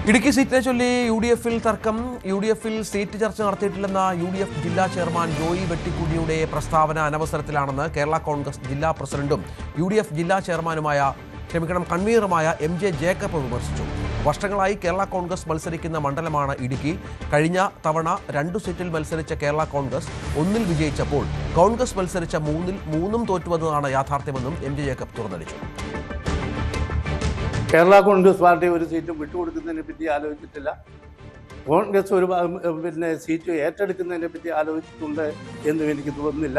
ഇടുക്കി സീറ്റിനെ ചൊല്ലി യു.ഡി.എഫിൽ തർക്കം. യു.ഡി.എഫിൽ സീറ്റ് ചർച്ച നടത്തിയിട്ടില്ലെന്ന യു.ഡി.എഫ് ജില്ലാ ചെയർമാൻ ജോയി വെട്ടിക്കുഴിയുടെ പ്രസ്താവന അനവസരത്തിലാണെന്ന് കേരള കോൺഗ്രസ് ജില്ലാ പ്രസിഡന്റും യു.ഡി.എഫ് ജില്ലാ കൺവീനറുമായ എം.ജെ. ജേക്കബ് വിമർശിച്ചു. വർഷങ്ങളായി കേരള കോൺഗ്രസ് മത്സരിക്കുന്ന മണ്ഡലമാണ് ഇടുക്കി. കഴിഞ്ഞ തവണ 2 സീറ്റിൽ മത്സരിച്ച കേരള കോൺഗ്രസ് 1 വിജയിച്ചപ്പോൾ കോൺഗ്രസ് മത്സരിച്ച 3 തോറ്റുവന്നതാണ് യാഥാർത്ഥ്യമെന്നും എം.ജെ. ജേക്കബ് തുറന്നടിച്ചു. കേരള കോൺഗ്രസ് പാർട്ടി ഒരു സീറ്റും വിട്ടുകൊടുക്കുന്നതിനെ പറ്റി ആലോചിച്ചിട്ടില്ല. കോൺഗ്രസ് ഒരു സീറ്റ് ഏറ്റെടുക്കുന്നതിനെ പറ്റി ആലോചിച്ചിട്ടുണ്ട് എന്നും എനിക്ക് തോന്നുന്നില്ല.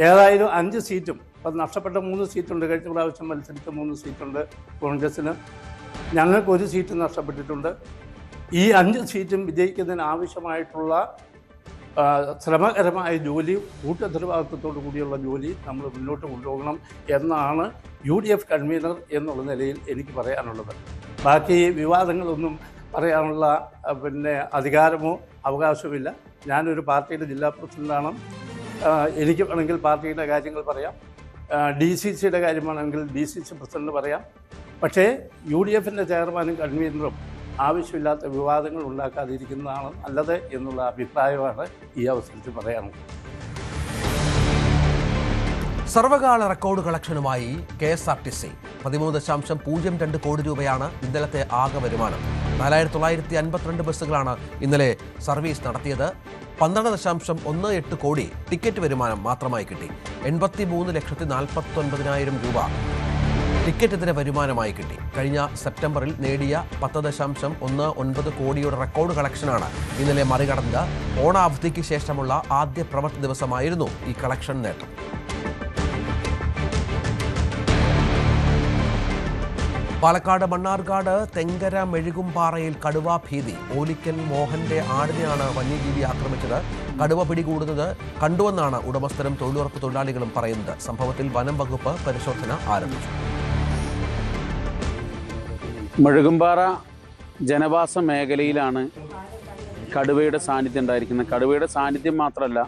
ഏതായാലും 5 സീറ്റും അത് നഷ്ടപ്പെട്ട 3 സീറ്റുണ്ട്. കഴിഞ്ഞ പ്രാവശ്യം മത്സരിച്ച 3 സീറ്റുണ്ട് കോൺഗ്രസ്സിന്. ഞങ്ങൾക്ക് 1 സീറ്റ് നഷ്ടപ്പെട്ടിട്ടുണ്ട്. ഈ 5 സീറ്റും വിജയിക്കുന്നതിന് ആവശ്യമായിട്ടുള്ള ശ്രമകരമായ ജോലി, കൂട്ടുത്തരവാദിത്വത്തോടു കൂടിയുള്ള ജോലി നമ്മൾ മുന്നോട്ട് കൊണ്ടുപോകണം എന്നാണ് യു.ഡി.എഫ് കൺവീനർ എന്നുള്ള നിലയിൽ എനിക്ക് പറയാനുള്ളത്. ബാക്കി വിവാദങ്ങളൊന്നും പറയാനുള്ള അധികാരമോ അവകാശമില്ല. ഞാനൊരു പാർട്ടിയുടെ ജില്ലാ പ്രസിഡന്റാണ്. എനിക്ക് വേണമെങ്കിൽ പാർട്ടിയുടെ കാര്യങ്ങൾ പറയാം. DCCയുടെ കാര്യമാണെങ്കിൽ DCC പ്രസിഡന്റ് പറയാം. പക്ഷേ യു.ഡി.എഫിൻ്റെ ചെയർമാനും കൺവീനറും ആവശ്യമില്ലാത്ത വിവാദങ്ങൾ ഉണ്ടാക്കാതിരിക്കുന്നതാണ് നല്ലത് എന്നുള്ള അഭിപ്രായമാണ് ഈ അവസരത്തിൽ പറയാനുള്ളത്. സർവകാല റെക്കോർഡ് കളക്ഷനുമായി KSRTC 13.02 കോടി രൂപയാണ് ഇന്നലത്തെ ആകെ വരുമാനം. 4952 ബസ്സുകളാണ് ഇന്നലെ സർവീസ് നടത്തിയത്. 12.18 കോടി ടിക്കറ്റ് വരുമാനം മാത്രമായി കിട്ടി. 83,49,000 രൂപ ടിക്കറ്റിന് വരുമാനമായി കിട്ടി. കഴിഞ്ഞ സെപ്റ്റംബറിൽ നേടിയ 10.19 കോടിയുടെ റെക്കോർഡ് കളക്ഷനാണ് ഇന്നലെ മറികടന്നത്. ഓണാവധിക്ക് ശേഷമുള്ള ആദ്യ പ്രവൃത്തി ദിവസമായിരുന്നു ഈ കളക്ഷൻ നേട്ടം. പാലക്കാട് മണ്ണാർക്കാട് തെങ്കര മെഴുകുംപാറയിൽ കടുവാ ഭീതി. ഓലിക്കൽ മോഹന്റെ ആടിനെയാണ് വന്യജീവി ആക്രമിച്ചത്. കടുവ പിടികൂടുന്നത് കണ്ടുവെന്നാണ് ഉടമസ്ഥരും തൊഴിലുറപ്പ് തൊഴിലാളികളും പറയുന്നത്. സംഭവത്തിൽ വനം വകുപ്പ് പരിശോധന ആരംഭിച്ചു. മെഴുകുംപാറ ജനവാസ മേഖലയിലാണ് കടുവയുടെ സാന്നിധ്യം ഉണ്ടായിരിക്കുന്നത്. കടുവയുടെ സാന്നിധ്യം മാത്രമല്ല,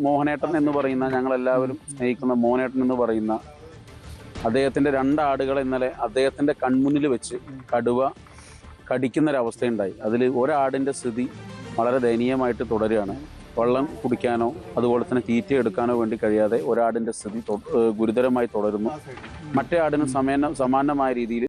മോഹനേട്ടൻ എന്ന് പറയുന്ന, ഞങ്ങളെല്ലാവരും സ്നേഹിക്കുന്ന മോഹനേട്ടൻ എന്ന് പറയുന്ന അദ്ദേഹത്തിൻ്റെ 2 ആടുകളെ ഇന്നലെ അദ്ദേഹത്തിൻ്റെ കൺമുന്നിൽ വെച്ച് കടുവ കടിക്കുന്നൊരവസ്ഥയുണ്ടായി. അതിൽ ഒരാടിൻ്റെ സ്ഥിതി വളരെ ദയനീയമായിട്ട് തുടരുകയാണ്. വെള്ളം കുടിക്കാനോ അതുപോലെ തന്നെ തീറ്റ എടുക്കാനോ വേണ്ടി കഴിയാതെ ഒരാടിൻ്റെ സ്ഥിതി ഗുരുതരമായി തുടരുന്നു. മറ്റേ ആടിനും സമാനമായ രീതിയിൽ